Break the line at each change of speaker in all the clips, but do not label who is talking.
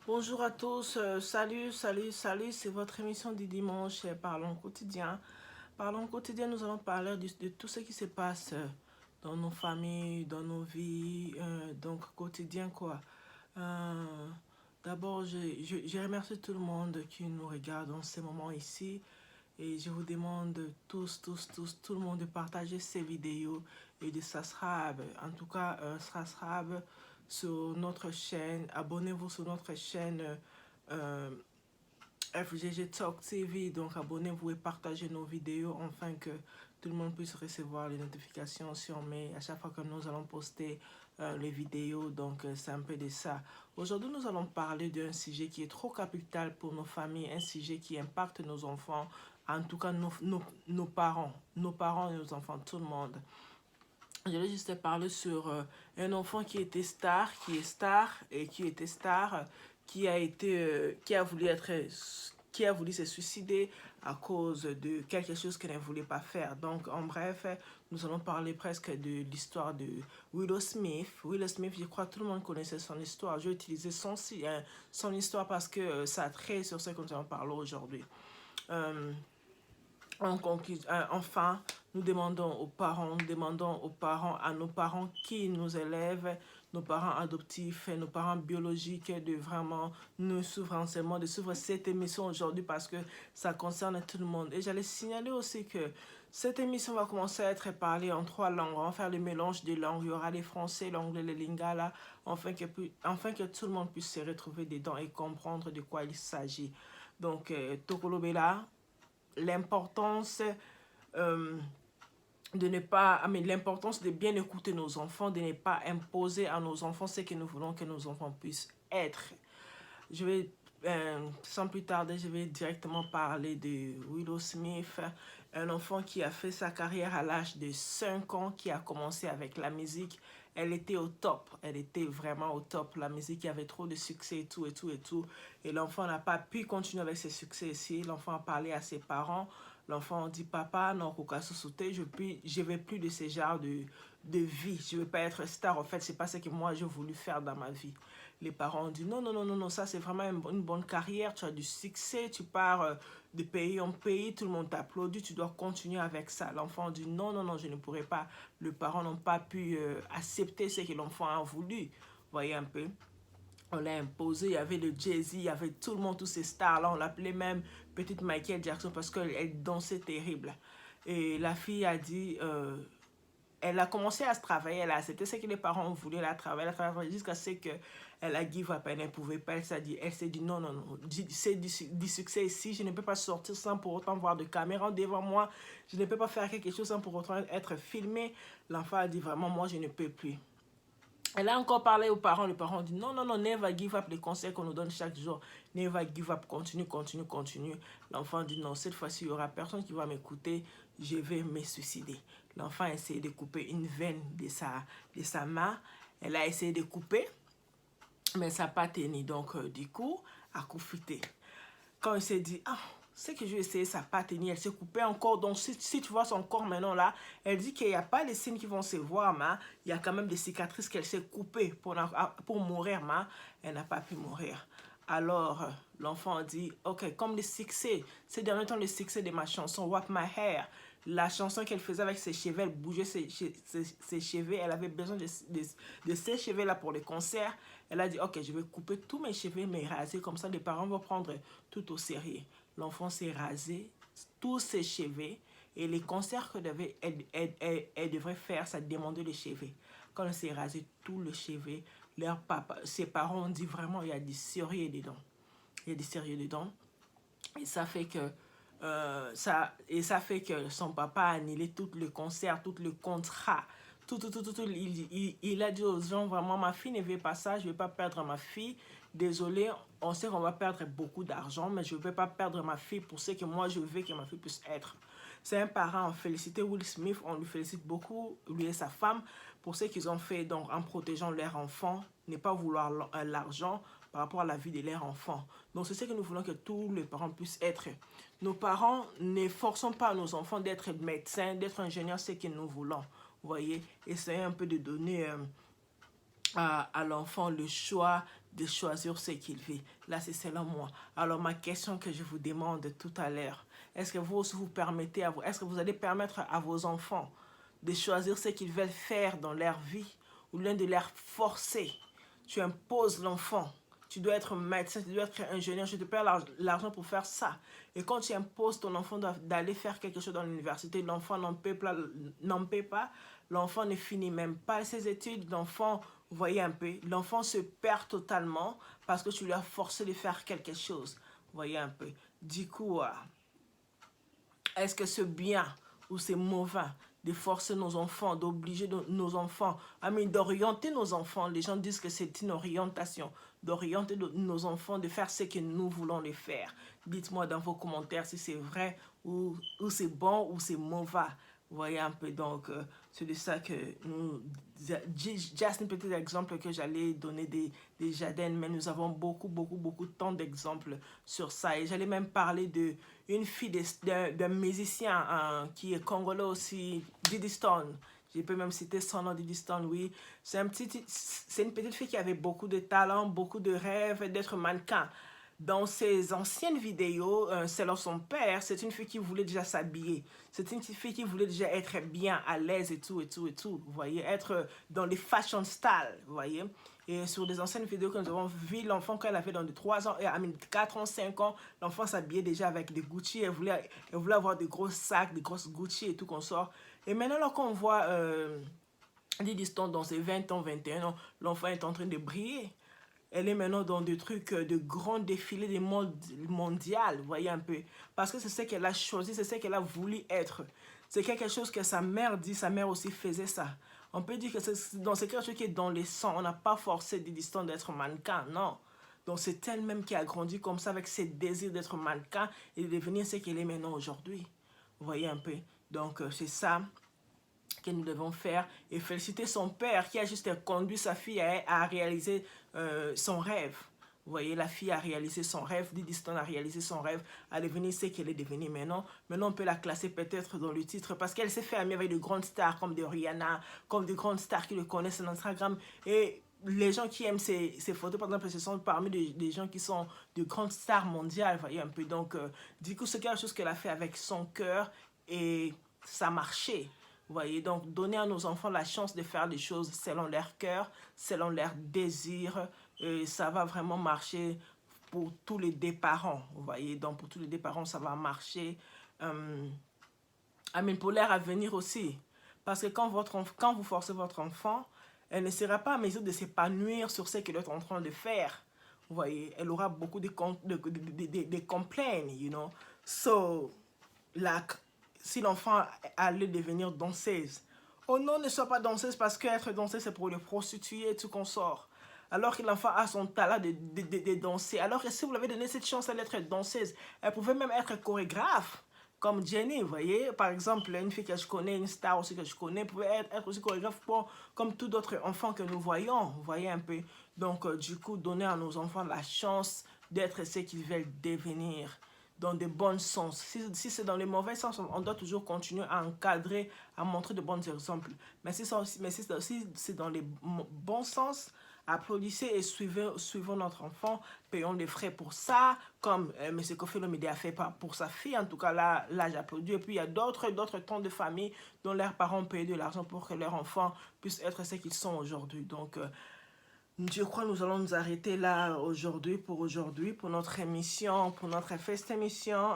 Bonjour à tous, salut, c'est votre émission du dimanche, Parlons quotidien. Parlons quotidien, nous allons parler de tout ce qui se passe dans nos familles, dans nos vies, donc quotidien quoi. Euh, D'abord, je remercie tout le monde qui nous regarde en ce moment ici et je vous demande tout le monde de partager ces vidéos et de subscribe. En tout cas, subscribe sur notre chaîne. Abonnez-vous sur notre chaîne euh, FGG Talk TV. Donc, abonnez-vous et partagez nos vidéos afin que tout le monde puisse recevoir les notifications sur mail à chaque fois que nous allons poster les vidéos. Donc, c'est un peu de ça. Aujourd'hui, nous allons parler d'un sujet qui est trop capital pour nos familles, un sujet qui impacte nos enfants, en tout cas nos parents et nos enfants, tout le monde. Je vais juste parler sur un enfant qui était star, qui est star et qui était star, qui a voulu se suicider à cause de quelque chose qu'elle ne voulait pas faire. Donc, en bref, nous allons parler presque de l'histoire de Willow Smith. Willow Smith, je crois que tout le monde connaissait son histoire. Je vais utiliser son histoire parce que ça a trait sur ce que nous allons parler aujourd'hui. Euh, Enfin, nous demandons aux parents, à nos parents qui nous élèvent, nos parents adoptifs, nos parents biologiques, de vraiment nous suivre enseignement, de suivre cette émission aujourd'hui parce que ça concerne tout le monde. Et j'allais signaler aussi que cette émission va commencer à être parlée en 3 langues. On va faire le mélange des langues. Il y aura les français, l'anglais, le lingala, afin que tout le monde puisse se retrouver dedans et comprendre de quoi il s'agit. Donc, Tokolobela, l'importance euh, l'importance de bien écouter nos enfants, de ne pas imposer à nos enfants ce que nous voulons que nos enfants puissent être. Je vais, sans plus tarder, je vais directement parler de Willow Smith, un enfant qui a fait sa carrière à l'âge de 5 ans, qui a commencé avec la musique. Elle était au top, elle était vraiment au top. La musique avait trop de succès et tout, et tout, et tout. Et l'enfant n'a pas pu continuer avec ses succès ici. L'enfant a parlé à ses parents. L'enfant a dit, papa, non, je veux plus de ce genre de vie. Je veux pas être star. En fait, c'est pas ce que moi j'ai voulu faire dans ma vie. Les parents ont dit non, non, non, non, non, ça c'est vraiment une bonne carrière, tu as du succès, tu pars de pays en pays, tout le monde t'applaudit, tu dois continuer avec ça. L'enfant dit non, non, non, je ne pourrais pas. Les parents n'ont pas pu accepter ce que l'enfant a voulu. Vous voyez un peu? On l'a imposé, il y avait le Jay-Z, il y avait tout le monde, tous ces stars-là, on l'appelait même Petite Michael Jackson parce qu'elle dansait terrible. Et la fille a dit, elle a commencé à se travailler, elle a accepté ce que les parents voulaient, elle a travaillé jusqu'à ce qu'elle a give up, elle ne pouvait pas, elle s'est dit non, non, non, c'est du succès ici, je ne peux pas sortir sans pour autant voir de caméra devant moi, je ne peux pas faire quelque chose sans pour autant être filmé. L'enfant a dit vraiment, moi je ne peux plus. Elle a encore parlé aux parents. Les parents ont dit non, non, non, never give up, les conseils qu'on nous donne chaque jour. Never give up, continue, continue, continue. L'enfant dit non, cette fois-ci, il n'y aura personne qui va m'écouter, je vais me suicider. L'enfant a essayé de couper une veine de sa main. Elle a essayé de couper, mais ça n'a pas tenu. Donc, du coup, à coup fité. Quand elle s'est dit, ah, ce que je vais essayer, ça n'a pas tenu, elle s'est coupée encore. Donc, si tu vois son corps maintenant là, elle dit qu'il n'y a pas de signes qui vont se voir, mais il y a quand même des cicatrices qu'elle s'est coupées pour mourir, mais elle n'a pas pu mourir. Alors, l'enfant dit, ok, comme le succès, ces derniers temps, le succès de ma chanson, What My Hair, la chanson qu'elle faisait avec ses cheveux, elle bougeait ses cheveux, elle avait besoin de ces cheveux-là pour les concerts. Elle a dit, ok, je vais couper tous mes cheveux, mais raser, comme ça les parents vont prendre tout au sérieux. L'enfant s'est rasé tous ses cheveux et les concerts elle devrait faire, ça demandait les cheveux. Quand elle s'est rasé tout le cheveu, ses parents ont dit vraiment, il y a du sérieux dedans. Il y a du sérieux dedans. Et ça fait que ça fait que son papa a annulé tout le concert, tout le contrat. Tout. Il a dit aux gens, vraiment, ma fille ne veut pas ça, je ne vais pas perdre ma fille. Désolé, on sait qu'on va perdre beaucoup d'argent, mais je ne vais pas perdre ma fille pour ce que moi je veux que ma fille puisse être. C'est un parent, on félicitait Will Smith, on lui félicite beaucoup, lui et sa femme, pour ce qu'ils ont fait donc, en protégeant leur enfant, ne pas vouloir l'argent par rapport à la vie de leur enfant. Donc c'est ce que nous voulons que tous les parents puissent être. Nos parents ne forçons pas nos enfants d'être médecins, d'être ingénieurs, c'est ce que nous voulons. Vous voyez, essayez un peu de donner à l'enfant le choix de choisir ce qu'il vit. Là, c'est selon moi. Alors, ma question que je vous demande tout à l'heure, est-ce que vous aussi vous permettez à vous, est-ce que vous allez permettre à vos enfants de choisir ce qu'ils veulent faire dans leur vie ou l'un de leur forcer? Tu imposes l'enfant. Tu dois être médecin, tu dois être ingénieur, je te paie l'argent pour faire ça. Et quand tu imposes ton enfant d'aller faire quelque chose dans l'université, l'enfant n'en paie pas, l'enfant ne finit même pas ses études, l'enfant, vous voyez un peu, l'enfant se perd totalement parce que tu lui as forcé de faire quelque chose. Vous voyez un peu. Du coup, est-ce que c'est bien ou c'est mauvais de forcer nos enfants, d'obliger nos enfants, d'orienter nos enfants? Les gens disent que c'est une orientation, d'orienter nos enfants, de faire ce que nous voulons les faire. Dites-moi dans vos commentaires si c'est vrai ou c'est bon ou c'est mauvais. Vous voyez un peu, donc c'est de ça que nous, juste un petit exemple que j'allais donner des jardins, mais nous avons beaucoup tant d'exemples sur ça. Et j'allais même parler d'une fille d'un musicien qui est congolais aussi, Diddy Stone. Je peux même citer son nom, Diddy Stone, oui. C'est une petite fille qui avait beaucoup de talent, beaucoup de rêves d'être mannequin. Dans ses anciennes vidéos, selon son père, c'est une fille qui voulait déjà s'habiller. C'est une fille qui voulait déjà être bien à l'aise et tout. Vous voyez, être dans les fashion style, vous voyez. Et sur des anciennes vidéos que nous avons vu, l'enfant, quand elle avait dans de 3 ans, 4 ans, 5 ans, l'enfant s'habillait déjà avec des Gucci. Elle voulait avoir des gros sacs, des grosses Gucci et tout qu'on sort. Et maintenant, là, quand on voit Diddy Stone dans ses 20 ans, 21 ans, l'enfant est en train de briller. Elle est maintenant dans des trucs de grands défilés des mondiales, vous voyez un peu. Parce que c'est ce qu'elle a choisi, c'est ce qu'elle a voulu être. C'est quelque chose que sa mère dit, sa mère aussi faisait ça. On peut dire que c'est quelque chose qui est dans les sangs. On n'a pas forcé Diddy Stone d'être mannequin, non. Donc c'est elle-même qui a grandi comme ça avec ses désirs d'être mannequin et de devenir ce qu'elle est maintenant aujourd'hui. Vous voyez un peu. Donc c'est ça que nous devons faire et féliciter son père qui a juste conduit sa fille à réaliser son rêve. Vous voyez, la fille a réalisé son rêve, Diddy Stone a réalisé son rêve, à devenir ce qu'elle est devenue maintenant. Maintenant, on peut la classer peut-être dans le titre parce qu'elle s'est fait amie avec de grandes stars comme de Rihanna, comme de grandes stars qui le connaissent sur Instagram. Et les gens qui aiment ces photos, par exemple, ce sont parmi des gens qui sont de grandes stars mondiales, vous voyez un peu. Donc, du coup, c'est quelque chose qu'elle a fait avec son cœur et ça marchait. Vous voyez, donc donner à nos enfants la chance de faire des choses selon leur cœur, selon leurs désirs, ça va vraiment marcher pour tous les deux parents. Vous voyez, donc pour tous les deux parents, ça va marcher. Pour l'air à venir aussi. Parce que quand vous forcez votre enfant, elle ne sera pas à mesure de s'épanouir sur ce qu'elle est en train de faire. Vous voyez, elle aura beaucoup de complaints, you know. So, si l'enfant allait devenir danseuse, oh non, ne sois pas danseuse parce qu'être danseuse, c'est pour les prostituer et tout qu'on sort. Alors que l'enfant a son talent de danser. Alors que si vous lui avez donné cette chance d'être danseuse, elle pouvait même être chorégraphe. Comme Jenny, vous voyez, par exemple, une fille que je connais, une star aussi que je connais, pouvait être aussi chorégraphe comme tous d'autres enfants que nous voyons, vous voyez un peu. Donc, du coup, donner à nos enfants la chance d'être ce qu'ils veulent devenir dans de bons sens. Si c'est dans les mauvais sens, on doit toujours continuer à encadrer, à montrer de bons exemples. Mais si c'est dans les bons sens, applaudissez et suivons notre enfant, payons les frais pour ça, comme M. Kofi Olomide a fait pour sa fille, en tout cas là j'applaudis. Et puis il y a d'autres temps de famille dont leurs parents payent de l'argent pour que leurs enfants puissent être ce qu'ils sont aujourd'hui. Donc je crois que nous allons nous arrêter là aujourd'hui, pour notre émission, pour notre first émission.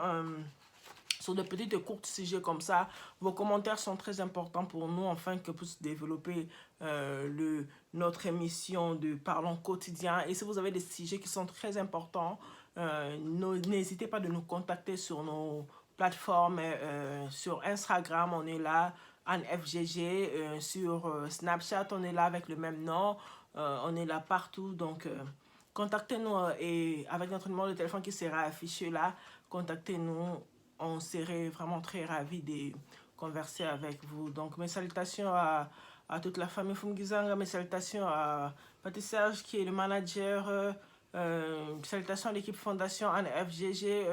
Sur des petites et courtes sujets comme ça, vos commentaires sont très importants pour nous afin que puisse développer notre émission de Parlons quotidien. Et si vous avez des sujets qui sont très importants, n'hésitez pas de nous contacter sur nos plateformes. Sur Instagram, on est là, AnneFGG. Sur Snapchat, on est là avec le même nom. On est là partout. Donc, contactez-nous et avec notre numéro de téléphone qui sera affiché là, contactez-nous. On serait vraiment très ravis de converser avec vous. Donc, mes salutations à toute la famille Fumgizanga, mes salutations à Patrick Serge qui est le manager, salutations à l'équipe Fondation AnneFGG,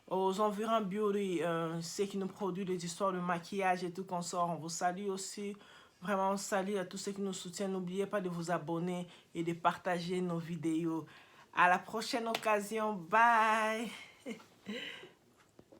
aux environs Beauty, ceux qui nous produisent des histoires de maquillage et tout qu'on sort, on vous salue aussi. Vraiment, salut à tous ceux qui nous soutiennent. N'oubliez pas de vous abonner et de partager nos vidéos. À la prochaine occasion. Bye!